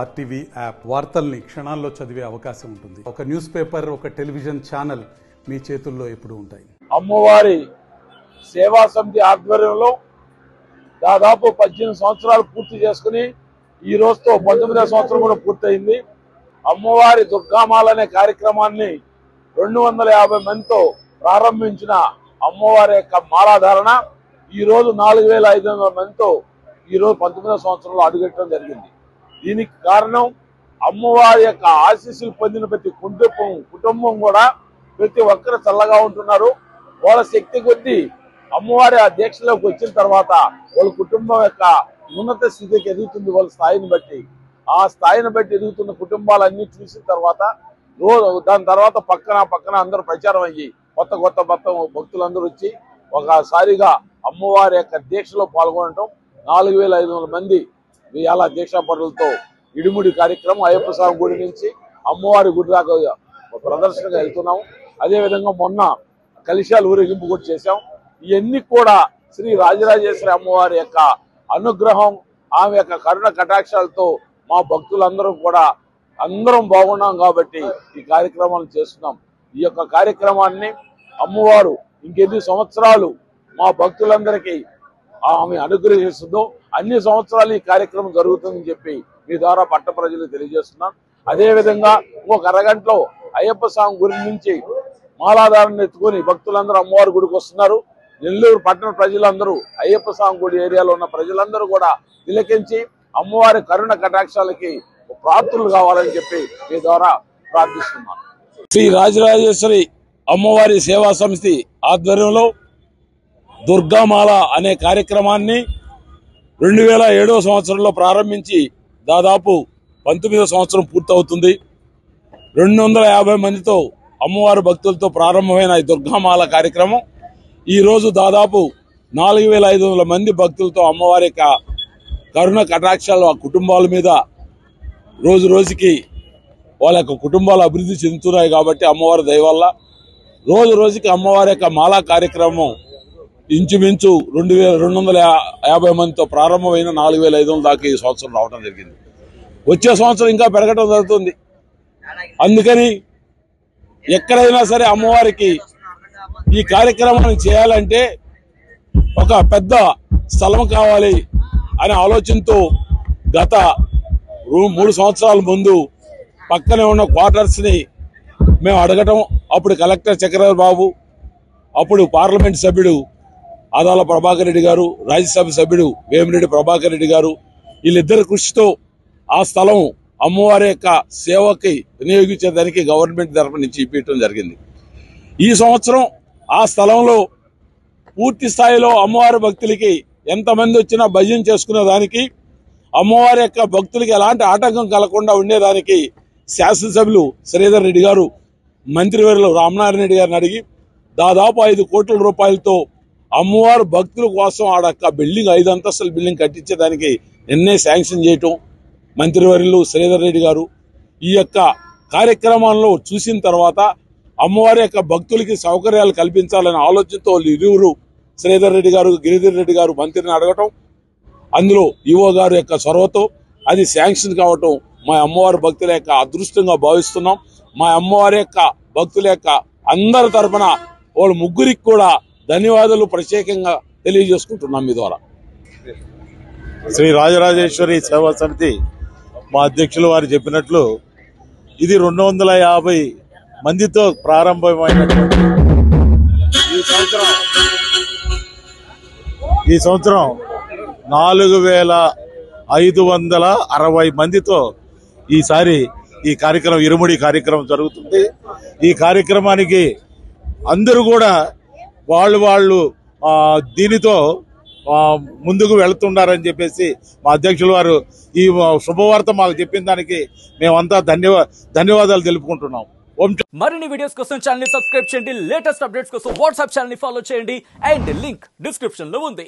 RTV app వార్తల్ని క్షణాల్లో చదివే అవకాశం ఉంటుంది. ఒక న్యూస్ పేపర్, ఒక టెలివిజన్ ఛానల్ మీ చేతుల్లో ఎప్పుడూ ఉంటాయి. అమ్మవారి సేవా సమితి ఆధ్వర్యంలో దాదాపు 18 సంవత్సరాలు పూర్తి చేసుకుని ఈ రోజుతో 19వ సంవత్సరం కూడా పూర్తయింది. అమ్మవారి దుర్గామాల అనే కార్యక్రమాన్ని 250 మందితో ప్రారంభించిన అమ్మవారి యొక్క మాలాధారణ ఈ రోజు 4500 మందితో ఈ రోజు 19వ సంవత్సరంలో అడుగెట్టడం జరిగింది. దీనికి కారణం అమ్మవారి యొక్క ఆశీస్సులు పొందిన ప్రతి కుటుంబం కూడా ప్రతి ఒక్కరు చల్లగా ఉంటున్నారు. వాళ్ళ శక్తి కొద్దీ అమ్మవారి ఆ దీక్షలోకి వచ్చిన తర్వాత వాళ్ళ కుటుంబం యొక్క ఉన్నత స్థితికి ఎదుగుతుంది. వాళ్ళ స్థాయిని బట్టి ఆ స్థాయిని బట్టి ఎదుగుతున్న కుటుంబాలన్నీ చూసిన తర్వాత దాని తర్వాత పక్కన అందరూ ప్రచారం అయ్యి కొత్త భక్తులందరూ వచ్చి ఒకసారిగా అమ్మవారి యొక్క దీక్షలో పాల్గొనడం 4500 మంది వేల దీక్షాపరులతో ఇడుముడి కార్యక్రమం అయ్యప్ప స్వామి గుడి నుంచి అమ్మవారి గుడి దాకా ప్రదర్శనగా వెళ్తున్నాము. అదేవిధంగా మొన్న కలిశాలు ఊరేగింపు కూడా చేశాం. ఇవన్నీ కూడా శ్రీ రాజరాజేశ్వరి అమ్మవారి యొక్క అనుగ్రహం, ఆమె యొక్క కరుణ కటాక్షాలతో మా భక్తులందరూ కూడా అందరం బాగున్నాం కాబట్టి ఈ కార్యక్రమాలు చేస్తున్నాం. ఈ యొక్క కార్యక్రమాన్ని అమ్మవారు ఇంకెన్ని సంవత్సరాలు మా భక్తులందరికీ ఆమె అనుగ్రహిస్తుందో అన్ని సంవత్సరాలు ఈ కార్యక్రమం జరుగుతుందని చెప్పి మీ ద్వారా పట్ట ప్రజలకు తెలియజేస్తున్నాను. అదేవిధంగా ఇంకొక అరగంటలో అయ్యప్ప స్వామి గురి నుంచి మాలాధారణ ఎత్తుకొని భక్తులందరూ అమ్మవారి గుడికి వస్తున్నారు. నెల్లూరు పట్టణ ప్రజలందరూ అయ్యప్ప స్వామి గుడి ఏరియాలో ఉన్న ప్రజలందరూ కూడా తిలకించి అమ్మవారి కరుణ కటాక్షాలకి ప్రాప్తులు కావాలని చెప్పి మీ ద్వారా ప్రార్థిస్తున్నాను. శ్రీ రాజరాజేశ్వరి అమ్మవారి సేవా సమితి ఆధ్వర్యంలో దుర్గామాల అనే కార్యక్రమాన్ని 2007వ సంవత్సరంలో ప్రారంభించి దాదాపు 19వ సంవత్సరం పూర్తవుతుంది. 250 మందితో అమ్మవారి భక్తులతో ప్రారంభమైన ఈ దుర్గామాల కార్యక్రమం ఈరోజు దాదాపు 4500 మంది భక్తులతో అమ్మవారి యొక్క కరుణ కటాక్షాలు ఆ కుటుంబాల మీద రోజు రోజుకి వాళ్ళ యొక్క కుటుంబాలు అభివృద్ధి చెందుతున్నాయి. కాబట్టి అమ్మవారి దయ వల్ల రోజు రోజుకి అమ్మవారి యొక్క మాలా కార్యక్రమం ఇంచుమించు 250 మందితో ప్రారంభమైన 4500 దాకా ఈ సంవత్సరం రావడం జరిగింది. వచ్చే సంవత్సరం ఇంకా పెరగడం జరుగుతుంది. అందుకని ఎక్కడైనా సరే అమ్మవారికి ఈ కార్యక్రమాన్ని చేయాలంటే ఒక పెద్ద స్థలం కావాలి అనే ఆలోచనతో గత 3 సంవత్సరాల ముందు పక్కనే ఉన్న క్వార్టర్స్ ని మేము అడగటం, అప్పుడు కలెక్టర్ చక్రవర్తి బాబు, అప్పుడు పార్లమెంట్ సభ్యుడు ఆదాల ప్రభాకర్ రెడ్డి గారు, రాజ్యసభ సభ్యుడు వేమిరెడ్డి ప్రభాకర్ రెడ్డి గారు వీళ్ళిద్దరి కృషితో ఆ స్థలం అమ్మవారి యొక్క సేవకి వినియోగించేదానికి గవర్నమెంట్ తరఫు నుంచి ఇప్పించడం జరిగింది. ఈ సంవత్సరం ఆ స్థలంలో పూర్తి స్థాయిలో అమ్మవారి భక్తులకి ఎంతమంది వచ్చినా భజన చేసుకునే దానికి, అమ్మవారి యొక్క భక్తులకి ఎలాంటి ఆటంకం కలగకుండా ఉండేదానికి శాసనసభ్యులు శ్రీధర్ రెడ్డి గారు, మంత్రివర్యులు రామనారాయణ రెడ్డి గారిని అడిగి దాదాపు 5 కోట్ల రూపాయలతో అమ్మవారి భక్తుల కోసం ఆడక్క బిల్డింగ్ 5 అంతస్తుల బిల్డింగ్ కట్టించేదానికి నిన్నే శాంక్షన్ చేయటం మంత్రివర్యులు శ్రీధర్ రెడ్డి గారు ఈ యొక్క కార్యక్రమంలో చూసిన తర్వాత అమ్మవారి యొక్క భక్తులకి సౌకర్యాలు కల్పించాలనే ఆలోచనతో ఇరువురు శ్రీధర్ రెడ్డి గారు, గిరిధర్ రెడ్డి గారు మంత్రిని అడగటం, అందులో ఈవో గారు యొక్క చొరవతో అది శాంక్షన్ కావటం మా అమ్మవారి భక్తుల యొక్క అదృష్టంగా భావిస్తున్నాం. మా అమ్మవారి యొక్క భక్తుల యొక్క అందరి తరఫున వాళ్ళ ముగ్గురికి కూడా ధన్యవాదాలు ప్రత్యేకంగా తెలియజేసుకుంటున్నాం మీ ద్వారా. శ్రీ రాజరాజేశ్వరి సేవా సమితి మా అధ్యక్షులు వారు చెప్పినట్లు ఇది 250 మందితో ప్రారంభమైనటువంటి ఈ సంవత్సరం 4560 మందితో ఈసారి ఈ కార్యక్రమం ఇరుముడి కార్యక్రమం జరుగుతుంది. ఈ కార్యక్రమానికి అందరూ కూడా వాళ్ళు దీనితో ముందుకు వెళుతున్నారని చెప్పేసి మా అధ్యక్షుల వారు ఈ శుభవార్త మాకు చెప్పిన దానికి మేమంతా ధన్యవాదాలు తెలుపుకుంటున్నాం. మరిన్ని వీడియోస్ కోసం ఛానల్ ని సబ్స్క్రైబ్ చేయండి. లేటెస్ట్ అప్డేట్స్ కోసం వాట్సాప్ ఛానల్ ని ఫాలో చేయండి. అండ్ లింక్ డిస్క్రిప్షన్ లో ఉంది.